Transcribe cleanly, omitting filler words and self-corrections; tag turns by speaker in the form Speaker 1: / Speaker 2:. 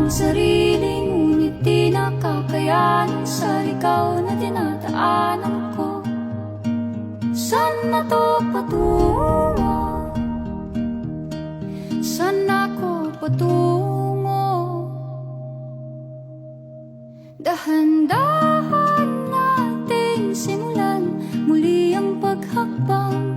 Speaker 1: sarili, ngunit di nakakayanan sa ikaw na dinadaanan ko. Saan na to patungo? Saan ako patungo? Dahan-dahan natin simulan muli ang paghakbang